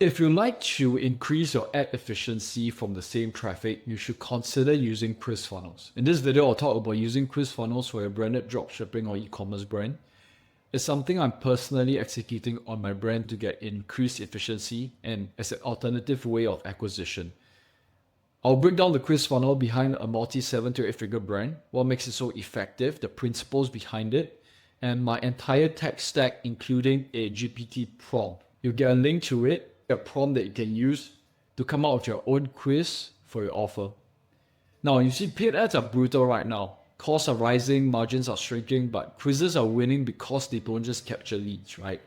If you like to increase your ad efficiency from the same traffic, you should consider using quiz funnels. In this video, I'll talk about using quiz funnels for your branded dropshipping or e-commerce brand. It's something I'm personally executing on my brand to get increased efficiency and as an alternative way of acquisition. I'll break down the quiz funnel behind a multi-7 to 8-figure brand, what makes it so effective, the principles behind it, and my entire tech stack including a GPT prompt. You'll get a link to it, a prompt that you can use to come out with your own quiz for your offer. Now, you see paid ads are brutal right now. Costs are rising, margins are shrinking, but quizzes are winning because they don't just capture leads, right?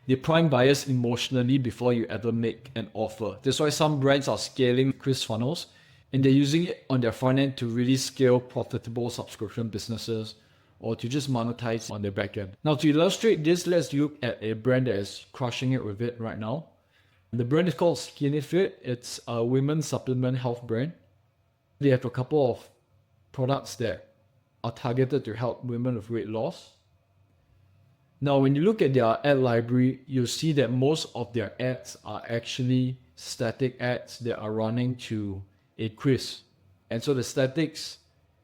They prime buyers emotionally before you ever make an offer. That's why some brands are scaling quiz funnels and they're using it on their front end to really scale profitable subscription businesses or to just monetize on their back end. Now, to illustrate this, let's look at a brand that is crushing it with it right now. The brand is called Skinny Fit. It's a women's supplement health brand. They have a couple of products that are targeted to help women with weight loss. Now, when you look at their ad library, you'll see that most of their ads are actually static ads that are running to a quiz. And so the statics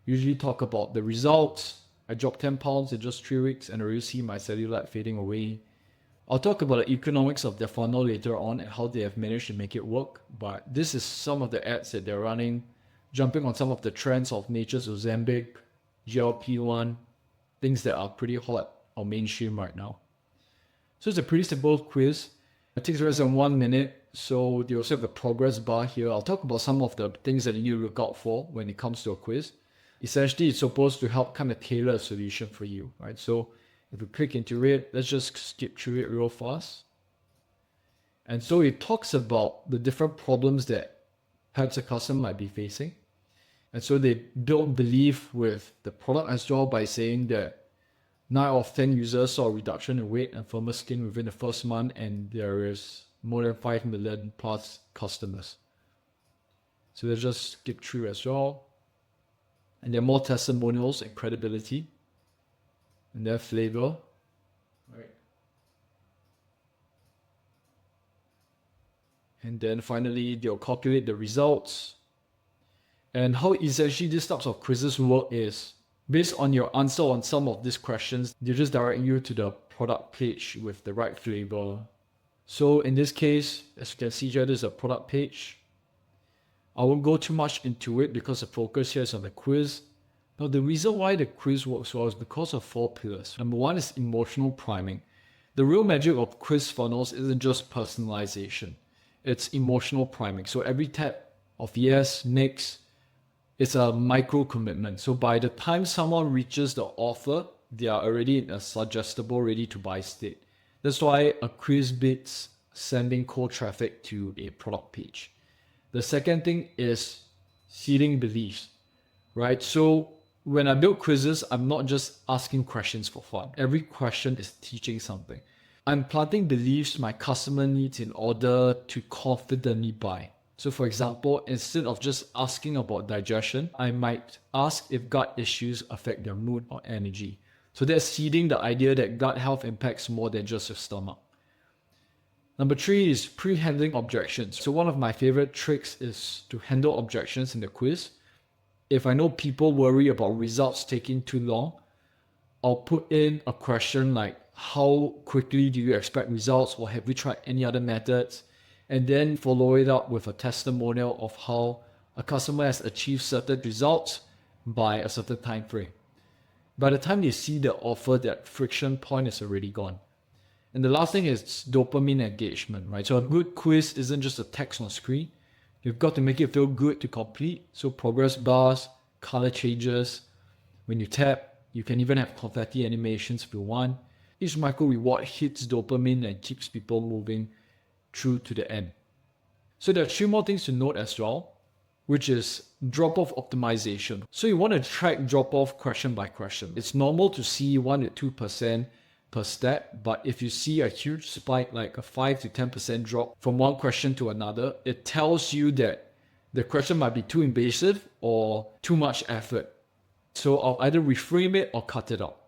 usually talk about the results. I dropped 10 pounds in just 3 weeks and I already see my cellulite fading away. I'll talk about the economics of their funnel later on and how they have managed to make it work. But this is some of the ads that they're running, jumping on some of the trends of Nature's Ozempic, GLP-1, things that are pretty hot or mainstream right now. So it's a pretty simple quiz. It takes less than 1 minute. So they also have a progress bar here. I'll talk about some of the things that you need to look out for when it comes to a quiz. Essentially, it's supposed to help kind of tailor a solution for you, right? So if you click into it, let's just skip through it real fast. And so it talks about the different problems that perhaps a customer might be facing. And so they build belief with the product as well by saying that 9 out of 10 users saw a reduction in weight and firmer skin within the first month, and there is more than 5 million plus customers. So let's just skip through as well. And there are more testimonials and credibility and their flavor. Right. And then finally, they'll calculate the results. And how essentially these types of quizzes work is, based on your answer on some of these questions, they just direct you to the product page with the right flavor. So in this case, as you can see here, there's a product page. I won't go too much into it because the focus here is on the quiz. Now, the reason why the quiz works well is because of 4 pillars. Number 1 is emotional priming. The real magic of quiz funnels isn't just personalization. It's emotional priming. So every tap of yes, next, it's a micro commitment. So by the time someone reaches the offer, they are already in a suggestible, ready to buy state. That's why a quiz beats sending cold traffic to a product page. The second thing is seeding beliefs, right? So when I build quizzes, I'm not just asking questions for fun. Every question is teaching something. I'm planting beliefs my customer needs in order to confidently buy. So for example, instead of just asking about digestion, I might ask if gut issues affect their mood or energy. So that's seeding the idea that gut health impacts more than just your stomach. Number 3 is pre-handling objections. So one of my favorite tricks is to handle objections in the quiz. If I know people worry about results taking too long, I'll put in a question like, how quickly do you expect results, or have you tried any other methods? And then follow it up with a testimonial of how a customer has achieved certain results by a certain time frame. By the time they see the offer, that friction point is already gone. And the last thing is dopamine engagement, right? So a good quiz isn't just a text on screen. You've got to make it feel good to complete. So progress bars, color changes. When you tap, you can even have confetti animations if you want. Each micro reward hits dopamine and keeps people moving through to the end. So there are 3 more things to note as well, which is drop-off optimization. So you want to track drop-off question by question. It's normal to see 1 to 2% per step, but if you see a huge spike like a 5 to 10% drop from one question to another, it tells you that the question might be too invasive or too much effort. So I'll either reframe it or cut it out.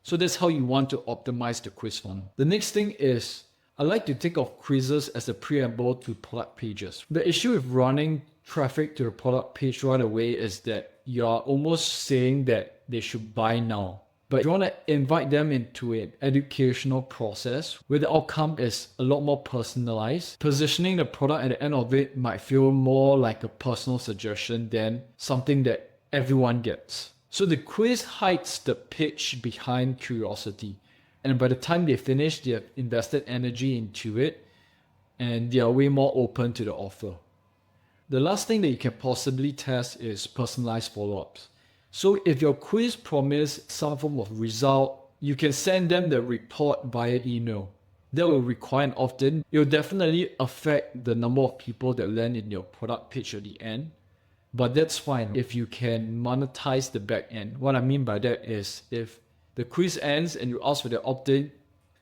So that's how you want to optimize the quiz funnel. The next thing is I like to think of quizzes as a preamble to product pages. The issue with running traffic to the product page right away is that you're almost saying that they should buy now. But you want to invite them into an educational process where the outcome is a lot more personalized. Positioning the product at the end of it might feel more like a personal suggestion than something that everyone gets. So the quiz hides the pitch behind curiosity. And by the time they finish, they have invested energy into it and they are way more open to the offer. The last thing that you can possibly test is personalized follow-ups. So if your quiz promised some form of result, you can send them the report via email. That will require an opt-in. It will definitely affect the number of people that land in your product page at the end. But that's fine if you can monetize the back end. What I mean by that is if the quiz ends and you ask for the opt-in,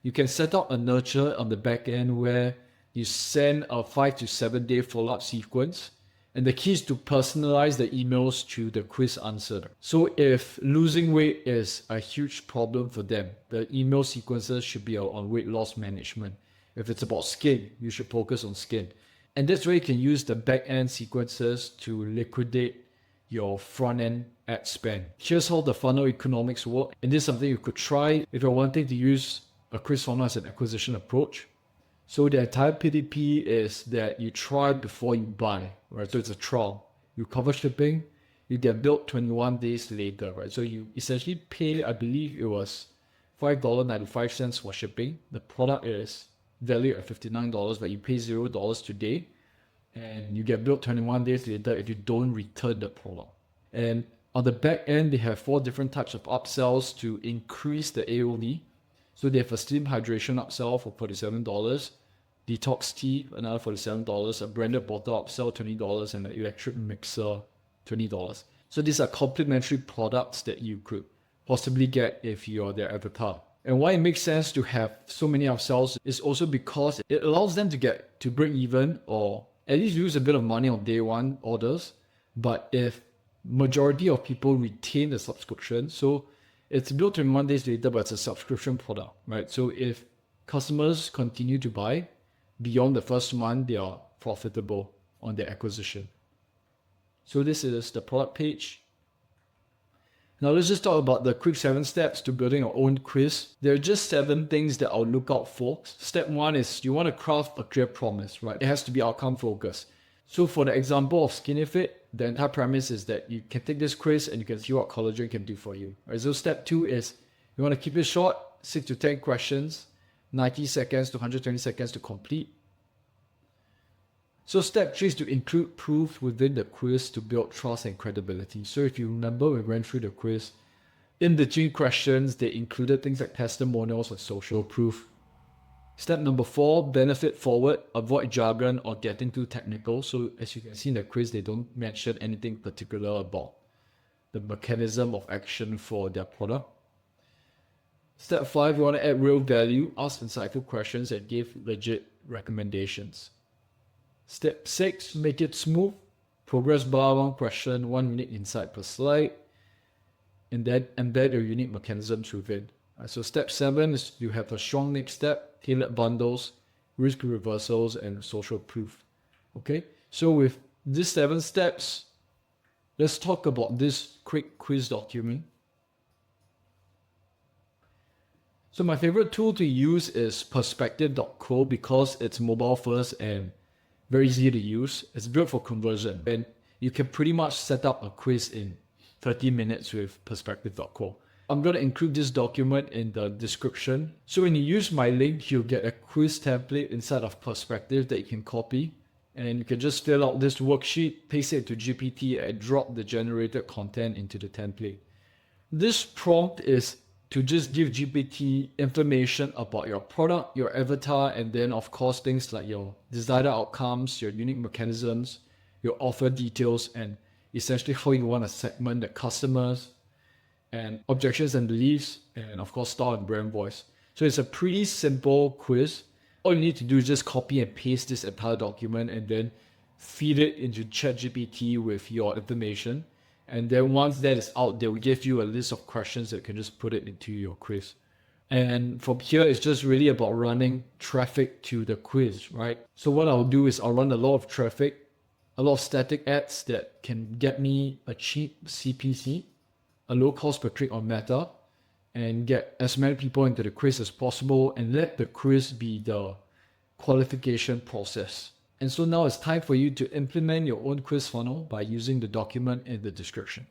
you can set up a nurture on the back end where you send a 5 to 7 day follow-up sequence. And the key is to personalize the emails to the quiz answer. So if losing weight is a huge problem for them, the email sequences should be on weight loss management. If it's about skin, you should focus on skin. And that's where you can use the back-end sequences to liquidate your front-end ad spend. Here's how the funnel economics work. And this is something you could try if you're wanting to use a quiz funnel as an acquisition approach. So the entire PDP is that you try before you buy, right? So it's a trial. You cover shipping, you get billed 21 days later, right? So you essentially pay, I believe it was $5.95 for shipping. The product is valued at $59, but you pay $0 today and you get billed 21 days later if you don't return the product. And on the back end, they have 4 different types of upsells to increase the AOV. So they have a steam hydration upsell for $47, detox tea, another $47, a branded bottle upsell $20, and an electric mixer $20. So these are complementary products that you could possibly get if you're their avatar. And why it makes sense to have so many upsells is also because it allows them to get to break even or at least lose a bit of money on day one orders. But if majority of people retain the subscription, so it's built 21 days later, but it's a subscription product, right? So if customers continue to buy beyond the first month, they are profitable on their acquisition. So this is the product page. Now let's just talk about the quick 7 steps to building your own quiz. There are just 7 things that I'll look out for. Step 1 is you want to craft a clear promise, right? It has to be outcome focused. So for the example of Skinny Fit, the entire premise is that you can take this quiz and you can see what collagen can do for you. Right? So step 2 is you want to keep it short, 6 to 10 questions, 90 seconds to 120 seconds to complete. So step 3 is to include proof within the quiz to build trust and credibility. So if you remember, we went through the quiz. In between questions, they included things like testimonials or social proof. Step number 4, benefit forward, avoid jargon or getting too technical. So as you can see in the quiz, they don't mention anything particular about the mechanism of action for their product. Step 5, you want to add real value, ask insightful questions and give legit recommendations. Step 6, make it smooth, progress bar 1 question, 1 unique insight per slide, and then embed your unique mechanisms within. So step 7 is you have a strong next step, tailored bundles, risk reversals, and social proof. Okay, so with these 7 steps, let's talk about this quick quiz document. So my favorite tool to use is perspective.co because it's mobile first and very easy to use. It's built for conversion and you can pretty much set up a quiz in 30 minutes with perspective.co. I'm going to include this document in the description. So when you use my link, you'll get a quiz template inside of Perspective that you can copy. And you can just fill out this worksheet, paste it to GPT and drop the generated content into the template. This prompt is to just give GPT information about your product, your avatar, and then of course things like your desired outcomes, your unique mechanisms, your offer details, and essentially how you want to segment the customers, and objections and beliefs, and of course style and brand voice. So it's a pretty simple quiz. All you need to do is just copy and paste this entire document and then feed it into ChatGPT with your information. And then once that is out, they will give you a list of questions that you can just put it into your quiz. And from here, it's just really about running traffic to the quiz, right? So what I'll do is I'll run a lot of traffic, a lot of static ads that can get me a cheap CPC, a low cost per click on Meta, and get as many people into the quiz as possible, and let the quiz be the qualification process. And so now it's time for you to implement your own quiz funnel by using the document in the description.